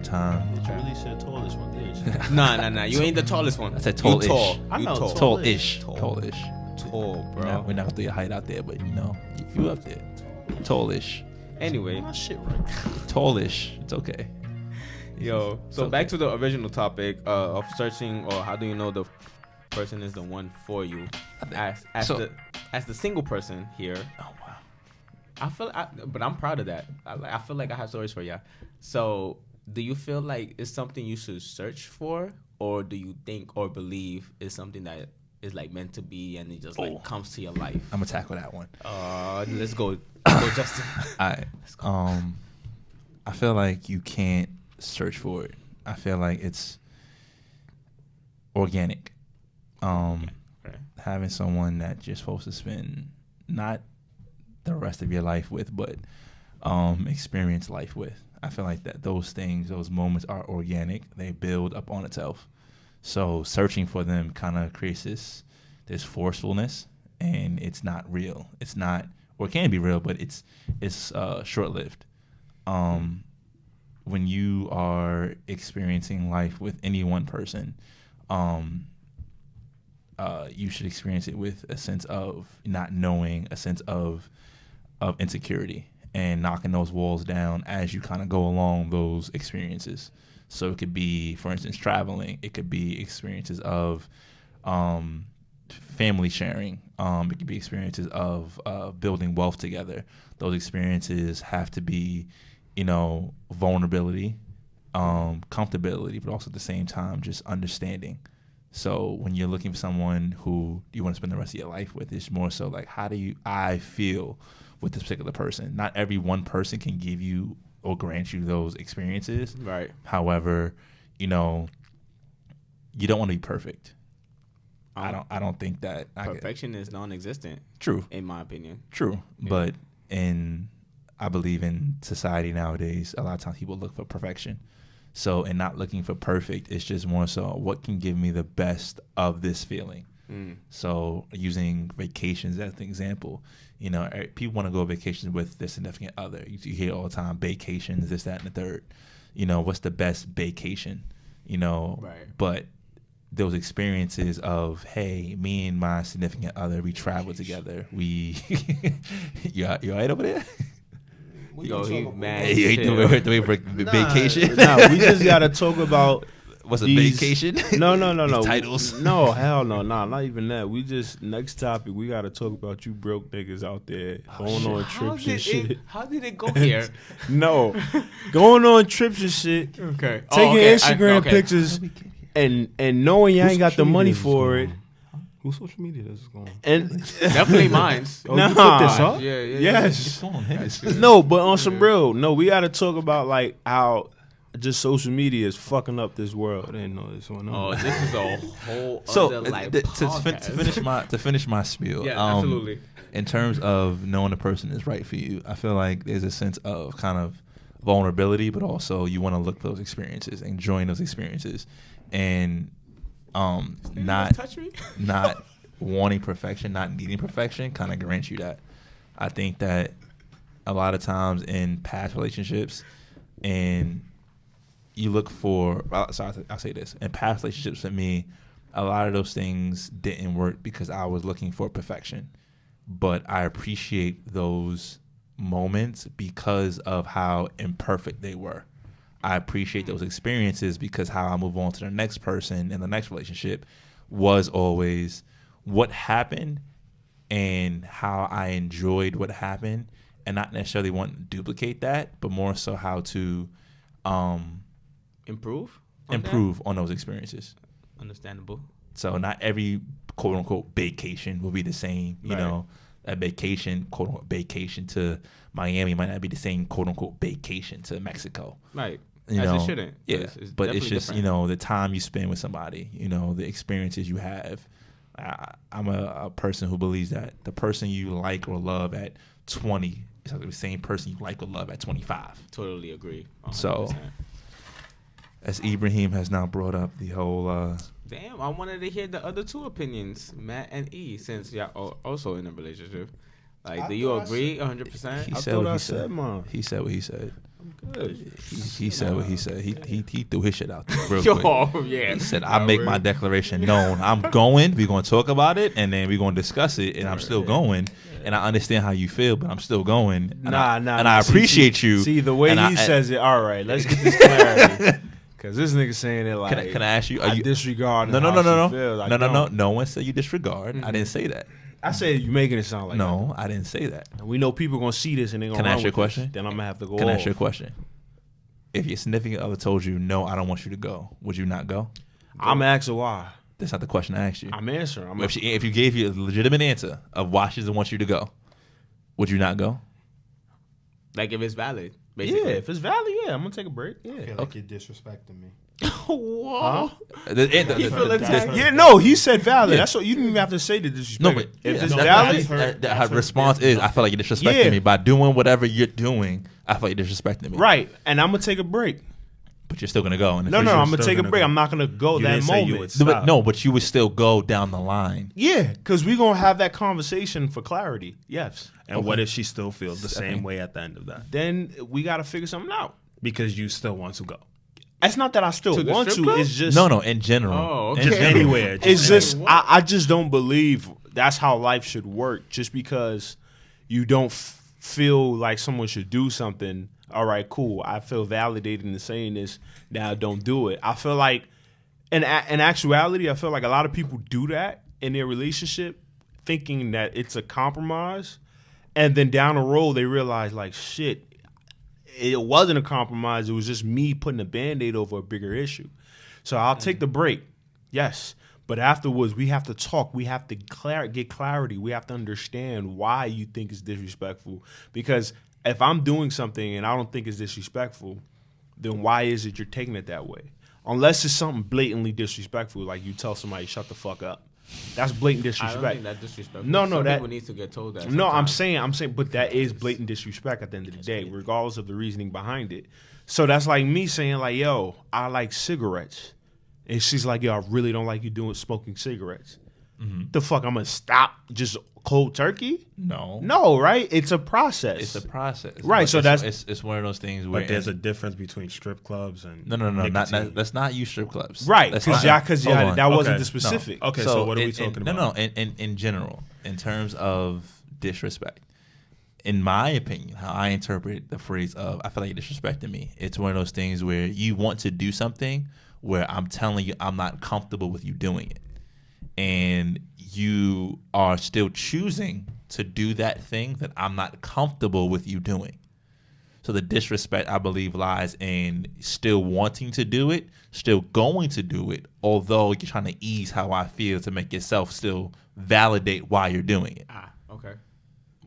time. You really said tallest one, didn't you? Nah. You ain't the tallest one. I said tall-ish. You tall. I know tall. Tall-ish. Tall. Tall-ish. Tall, bro. We're not gonna throw your height out there, but you up there. Tallish. Anyway, My shit right. Tallish. It's okay. yo. So back to the original topic of searching, or how do you know the person is the one for you? As the single person here. Oh wow. But I'm proud of that. I feel like I have stories for you. So, do you feel like it's something you should search for, or do you think or believe is something that is like meant to be and it just like comes to your life? I'm gonna tackle that one. Let's go. Go, Justin. I feel like you can't search for it. I feel like it's organic. Having someone that you're supposed to spend not the rest of your life with, but experience life with. I feel like that those moments are organic. They build up on itself. So searching for them kind of creates this forcefulness, and it's not real. It's not, or it can be real, but it's short-lived. When you are experiencing life with any one person, you should experience it with a sense of not knowing, a sense of insecurity, and knocking those walls down as you kind of go along those experiences. So it could be, for instance, traveling. It could be experiences of family sharing. It could be experiences of building wealth together. Those experiences have to be, vulnerability, comfortability, but also at the same time just understanding. So when you're looking for someone who you want to spend the rest of your life with, it's more so like, how do I feel with this particular person? Not every one person can give you or grant you those experiences. Right. However, you don't want to be perfect. I don't think that Perfection is non-existent. True. In my opinion. True. Yeah. But I believe in society nowadays, a lot of times people look for perfection. So in not looking for perfect, it's just more so what can give me the best of this feeling. So using vacations as an example, people want to go on vacations with their significant other. You hear all the time, vacations, this, that, and the third. What's the best vacation? Right. But those experiences of, hey, me and my significant other, we travel together. We, you all right over there? Yo, he mad. Hey, you ain't doing vacation? Nah, we just gotta talk about what's a vacation? No. Titles. No, hell no, not even that. We just next topic. We gotta talk about you broke niggas out there going on trips and shit. How did it go here? No, going on trips and shit. Okay. Taking Instagram pictures and knowing you ain't got the money for it. Whose social media does this go on? And definitely mine's. Nah. You put this up? Yeah. Yes. On his. No, but on some real. No, we gotta talk about like how just social media is fucking up this world. I didn't know this one. Oh, this is a whole So other like to finish my spiel. Yeah, absolutely. In terms of knowing the person is right for you, I feel like there's a sense of kind of vulnerability, but also you want to look for those experiences, enjoying those experiences, and not wanting perfection, not needing perfection, kind of grants you that. I think that a lot of times in past relationships, and you look for, I'll say this, in past relationships for me, a lot of those things didn't work because I was looking for perfection. But I appreciate those moments because of how imperfect they were. I appreciate those experiences because how I move on to the next person in the next relationship was always what happened and how I enjoyed what happened, and not necessarily want to duplicate that, but more so how to improve on those experiences. Understandable. So not every quote unquote vacation will be the same. You know, a vacation, quote unquote vacation to Miami might not be the same quote unquote vacation to Mexico. Right. You As know, it shouldn't. Yeah, but it's just different. the time you spend with somebody, the experiences you have. I'm a person who believes that the person you like or love at 20 is the same person you like or love at 25. Totally agree. 100%. So, as Ibrahim has now brought up the whole. Damn, I wanted to hear the other two opinions, Matt and E, since y'all also in a relationship. Like, do you agree 100%? He said what he said. Mom. He said what he said. I'm good. He said what he said. He threw his shit out there real quick. Yo, yeah. He said, "I make my declaration known. I'm going. We're going to talk about it, and then we're going to discuss it. And I'm still going. And I understand how you feel, but I'm still going. And I appreciate you. See the way he says it. All right, let's get this clarity. Because this nigga saying it like, can I ask you? I disregard. No. No one said you disregard. I didn't say that. I said you making it sound like no. I didn't say that. And we know people gonna see this and they gonna. Can I ask you a question? Then I'm gonna have to go. Can I ask you a question? If your significant other told you no, I don't want you to go, would you not go? I'm asking why. That's not the question I asked you. I'm answering. If you gave you a legitimate answer of why she doesn't want you to go, would you not go? Like if it's valid, basically. Yeah, if it's valid, yeah, I'm gonna take a break. Yeah. I feel like you're disrespecting me. Whoa. Yeah, no, he said valid. That's what you didn't even have to say the disrespect. No, but if it's valid, her response is, I feel like you're disrespecting me by doing whatever you're doing. I feel like you're disrespecting me. Right, and I'm gonna take a break. But you're still gonna go. And No, I'm gonna take a break. I'm not gonna go that moment. But you would still go down the line. Yeah, because we're gonna have that conversation for clarity. Yes. And what if she still feels the same way at the end of that? Then we gotta figure something out. Because you still want to go. It's not that I still want to. It's just no. In general, okay. Just anywhere. It's just I just don't believe that's how life should work. Just because you don't feel like someone should do something. All right, cool. I feel validated in saying this. Now don't do it. I feel like, in actuality, I feel like a lot of people do that in their relationship, thinking that it's a compromise, and then down the road they realize like shit. It wasn't a compromise. It was just me putting a Band-Aid over a bigger issue. So I'll take the break, yes. But afterwards, we have to talk. We have to get clarity. We have to understand why you think it's disrespectful. Because if I'm doing something and I don't think it's disrespectful, then why is it you're taking it that way? Unless it's something blatantly disrespectful, like you tell somebody, shut the fuck up. That's blatant disrespect. I don't think that's disrespectful. No, Some that people need to get told that. No, sometimes. I'm saying, but that is blatant disrespect at the end of the day, regardless of the reasoning behind it. So that's like me saying, like, yo, I like cigarettes, and she's like, yo, I really don't like you smoking cigarettes. Mm-hmm. The fuck, I'm gonna stop just cold turkey? No, right? It's a process. It's a process, right? So it's one of those things where there's a difference between strip clubs and no. Let's not use strip clubs, right? Because that wasn't the specific. No. Okay, so what are we talking about? In general, in terms of disrespect, in my opinion, how I interpret the phrase of I feel like you're disrespecting me. It's one of those things where you want to do something where I'm telling you I'm not comfortable with you doing it, and you are still choosing to do that thing that I'm not comfortable with you doing. So the disrespect, I believe, lies in still wanting to do it, still going to do it, although you're trying to ease how I feel to make yourself still validate why you're doing it. Okay.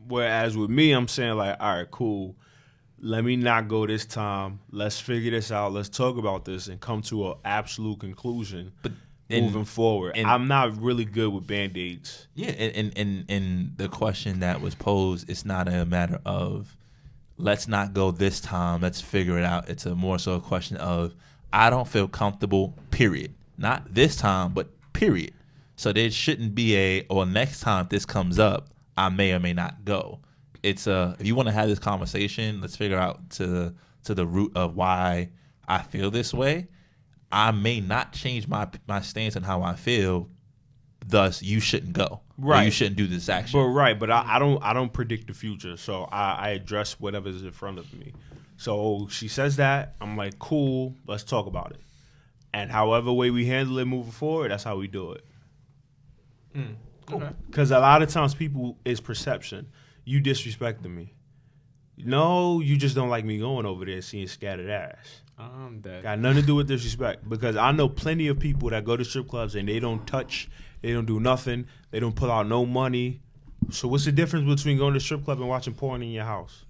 Whereas with me, I'm saying like, all right, cool. Let me not go this time. Let's figure this out. Let's talk about this and come to an absolute conclusion. But moving forward, I'm not really good with Band-Aids. Yeah, and the question that was posed, it's not a matter of let's not go this time, let's figure it out. It's a more so a question of I don't feel comfortable, period. Not this time, but period. So there shouldn't be or next time this comes up, I may or may not go. It's if you want to have this conversation, let's figure out to the root of why I feel this way. I may not change my stance on how I feel. Thus, you shouldn't go. Right. Or you shouldn't do this action. But I don't predict the future. So I address whatever's in front of me. So she says that. I'm like, cool. Let's talk about it. And however way we handle it moving forward, that's how we do it. Cool. Because a lot of times people is perception. You disrespecting me. No, you just don't like me going over there seeing scattered ass. I'm dead. Got nothing to do with disrespect, because I know plenty of people that go to strip clubs and they don't touch, they don't do nothing, they don't pull out no money. So what's the difference between going to a strip club and watching porn in your house?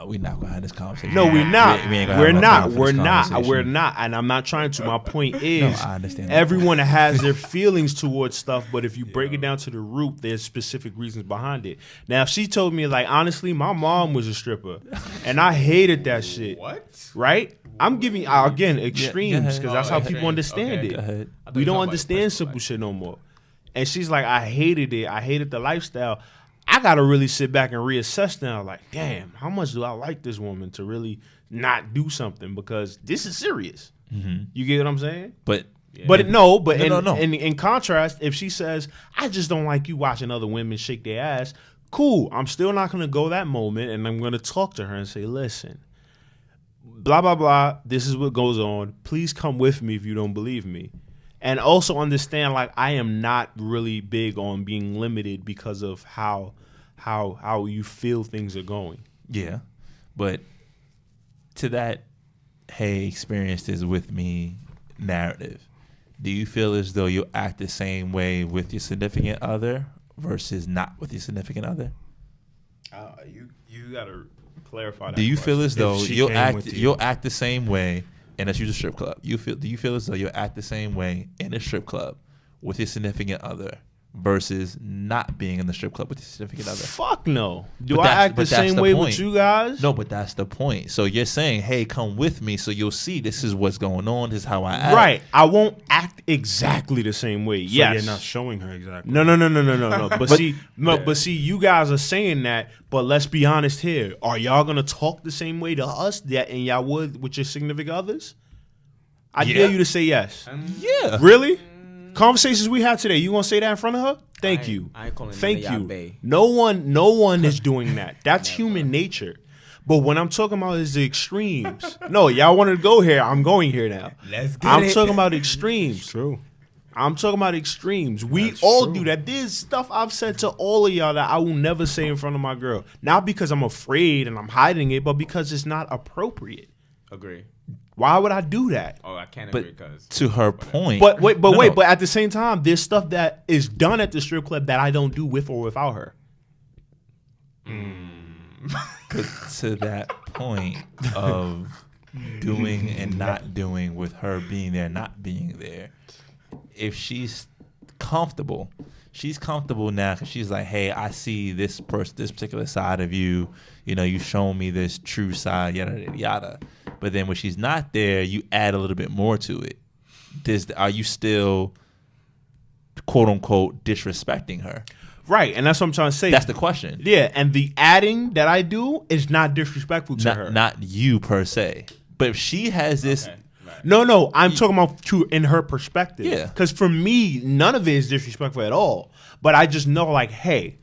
We're not gonna have this conversation. No, we're not. We're not. And I'm not trying to. My point is, I understand everyone has their feelings towards stuff, but if you break it down to the root, there's specific reasons behind it. Now, if she told me, like, honestly, my mom was a stripper, and I hated that shit. What? Right? I'm giving, again, extremes, because that's how people understand it. We don't understand simple shit no more. And she's like, I hated it. I hated the lifestyle. I got to really sit back and reassess now. Like, damn, how much do I like this woman to really not do something? Because this is serious. Mm-hmm. You get what I'm saying? But in contrast, if she says, I just don't like you watching other women shake their ass, cool. I'm still not going to go that moment, and I'm going to talk to her and say, listen, blah, blah, blah, this is what goes on. Please come with me if you don't believe me. And also understand, like, I am not really big on being limited because of how you feel things are going. Yeah. But to that, hey, experience this with me narrative, do you feel as though you'll act the same way with your significant other versus not with your significant other? You got to clarify that. Do you feel as though you'll you act the same way, and let's use a strip club. Do you feel as though you'll act the same way in a strip club with your significant other versus not being in the strip club with your significant other? Fuck no. Do I act the same way with you guys? No, but that's the point. So you're saying, hey, come with me so you'll see this is what's going on. This is how I act. Right. I won't act exactly the same way. So yes. you're not showing her exactly. No. But see, you guys are saying that, but let's be honest here. Are y'all going to talk the same way to us and y'all would with your significant others? I dare you to say yes. Yeah. Really? Conversations we had today, you gonna say that in front of her? Thank you. I ain't calling Thank none of y'all you. bae. No one is doing that. That's human nature. But what I'm talking about is the extremes. No, y'all wanted to go here. I'm going here now. Let's get I'm it. talking about extremes. True. I'm talking about extremes. We That's all true. do that. There's stuff I've said to all of y'all that I will never say in front of my girl. Not because I'm afraid and I'm hiding it, but because it's not appropriate. Agree. Why would I do that? Oh, I can't agree But because to her point. But wait, No. but at the same time, there's stuff that is done at the strip club that I don't do with or without her. But to that point of doing and not doing with her being there, not being there, if she's comfortable now because she's like, hey, I see this particular side of you. You know, you've shown me this true side, yada, yada, yada. But then when she's not there, you add a little bit more to it. Are you still, quote unquote, disrespecting her? Right, and that's what I'm trying to say. That's the question. Yeah, and the adding that I do is not disrespectful to her. Not you per se. But if she has this... Okay, right. No, I'm talking about in her perspective. Yeah. Because for me, none of it is disrespectful at all. But I just know, like, hey,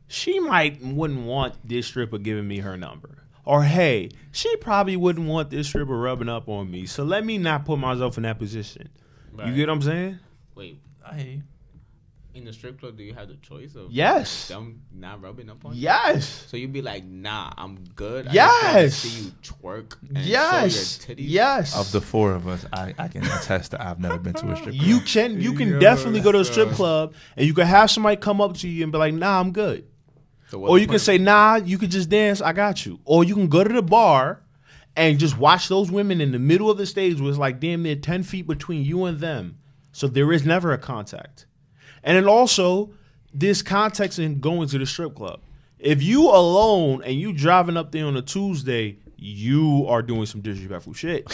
she wouldn't want this stripper giving me her number. Or, hey, she probably wouldn't want this stripper rubbing up on me. So let me not put myself in that position. Right. You get what I'm saying? Wait, I hear you. in the strip club, do you have the choice of Yes. them not rubbing up on you? Yes. So you'd be like, nah, I'm good. Yes. I just wanna see you twerk and Yes. show your titties. Yes. Of the four of us, I can attest that I've never been to a strip club. You can definitely go to a strip club and you can have somebody come up to you and be like, nah, I'm good. So what's Or the you can point? say, nah, you can just dance, I got you. Or you can go to the bar and just watch those women in the middle of the stage where it's like damn near 10 feet between you and them. So there is never a contact. And then also, there's context in going to the strip club. If you alone and you driving up there on a Tuesday, you are doing some disrespectful shit.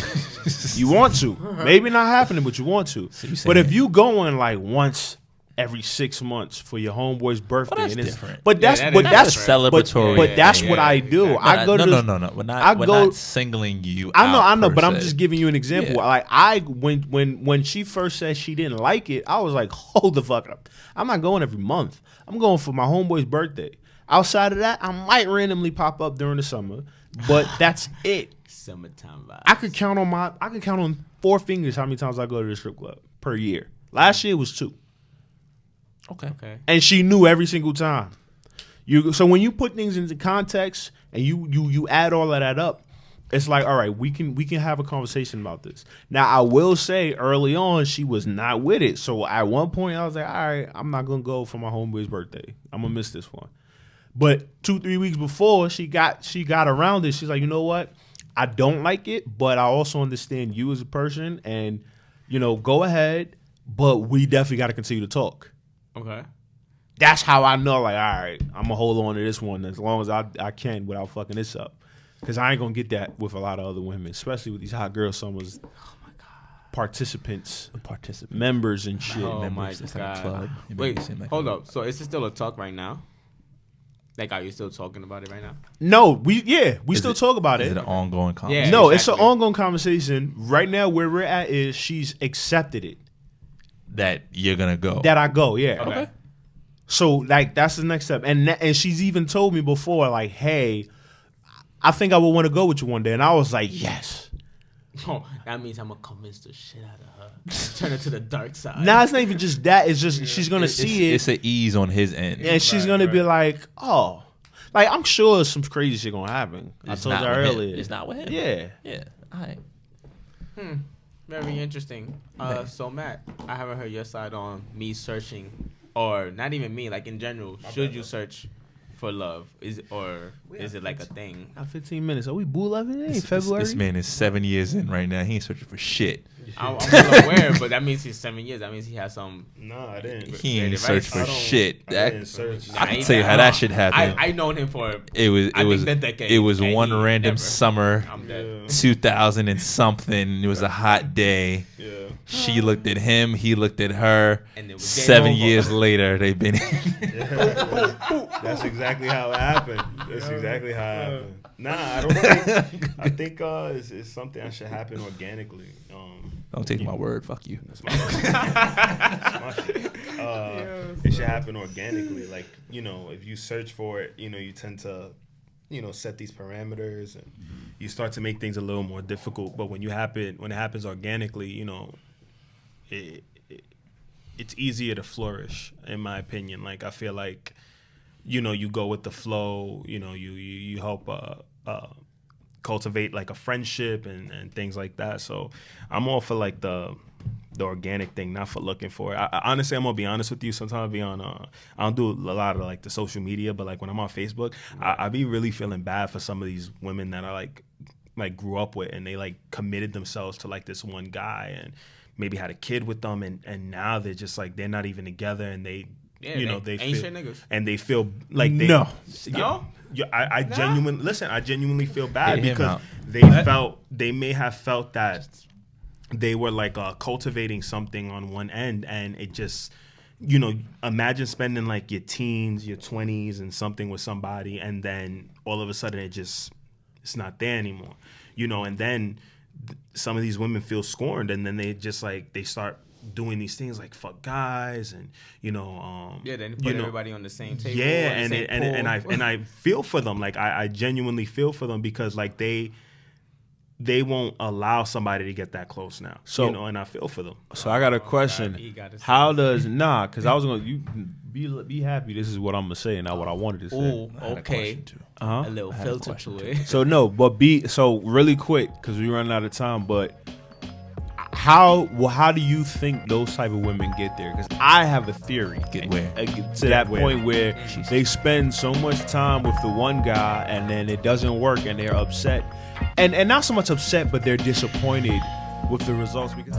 You want to. Maybe not happening, but you want to. So you But if saying- you going like once every 6 months for your homeboy's birthday, that's and it's different. But that's that but is that's different. Celebratory. But that's Yeah, what yeah, I yeah, do. exactly. I go to no. the, We're I not go- singling you. I know, out but per I'm se. just giving you an example. Yeah. Like when she first said she didn't like it, I was like, hold the fuck up. I'm not going every month. I'm going for my homeboy's birthday. Outside of that, I might randomly pop up during the summer, but that's it. Summertime vibes. I could count on 4 fingers how many times I go to the strip club per year. Last year was 2. Okay. And she knew every single time. So when you put things into context and you add all of that up, it's like, all right, we can have a conversation about this. Now I will say early on she was not with it. So at one point I was like, all right, I'm not gonna go for my homeboy's birthday. I'm gonna miss this one. But 2-3 weeks before she got around it, she's like, you know what? I don't like it, but I also understand you as a person, and go ahead. But we definitely got to continue to talk. Okay. That's how I know, like, all right, I'm going to hold on to this one as long as I can without fucking this up. Because I ain't going to get that with a lot of other women, especially with these hot girl summers. Oh, my God. Participants, members and shit. Oh, Members, my it's like a God. club. It Wait, makes it seem like hold a- up. So is it still a talk right now? Like, are you still talking about it right now? No, we still talk about Is it. it an ongoing conversation? Yeah. No, exactly. it's an ongoing conversation. Right now, where we're at is she's accepted it. That you're gonna go. That I go, yeah. Okay. So, like, that's the next step. And she's even told me before, like, hey, I think I would want to go with you one day. And I was like, yes. Oh, that means I'm gonna convince the shit out of her. Turn her to the dark side. Nah, it's not even just that. It's just she's going to see it. It's an ease on his end. And she's going to be like, oh. Like, I'm sure some crazy shit going to happen. It's I told not you with him. earlier. It's not with him. Yeah. Yeah. All right. Very interesting. So Matt, I haven't heard your side on me searching, or not even me, like in general. Should you search for love? Is it like a thing? 15 minutes. Are we bull loving it? February? This man is 7 years in right now. He ain't searching for shit. I'm well aware, but that means he's 7 years. That means he has some. No, I didn't. He ain't Right. search for shit. I didn't search. I can tell you how that shit happened. I known him for. It was that decade, it was and one he random never- summer, I'm dead. 2000 and something. It was a hot day. Yeah. She looked at him. He looked at her. And it was game 7 over. years later, they've been. That's exactly how it happened. That's exactly how it happened. Nah, I don't think. I think it's something that should happen organically. Don't take my word. Fuck you. That's my That's my shit. It should happen organically. Like, if you search for it, you tend to, set these parameters and you start to make things a little more difficult. But when it happens organically, it's easier to flourish, in my opinion. Like, I feel like, you go with the flow, you help cultivate like a friendship and things like that. So I'm all for like the organic thing, not for looking for it. I honestly, I'm gonna be honest with you. Sometimes I be on I don't do a lot of like the social media, but like when I'm on Facebook, I be really feeling bad for some of these women that I like grew up with, and they like committed themselves to like this one guy and maybe had a kid with them, and now they're just like they're not even together, and they Yeah, they ain't feel, shit niggas. and they feel like they No. No? Yeah, I genuinely feel bad Hit him because out. they may have felt that they were like cultivating something on one end, and it just, imagine spending like your teens, your 20s and something with somebody, and then all of a sudden it's not there anymore, and then some of these women feel scorned, and then they just like, they start doing these things like fuck guys, and Then put everybody on the same table. yeah, on the same pool. and I feel for them. Like I genuinely feel for them, because like they won't allow somebody to get that close now. So- and I feel for them. So I got a question. he gotta say How does because I was gonna you be happy. This is what I'm gonna say, not what I wanted to say. Ooh, I had a okay. question, too. Uh-huh. A little had a filter question, to it. So no, but really quick because we running out of time. But how do you think those type of women get there? Because I have a theory. Get where? To that point where they spend so much time with the one guy and then it doesn't work and they're upset, and not so much upset, but they're disappointed with the results because.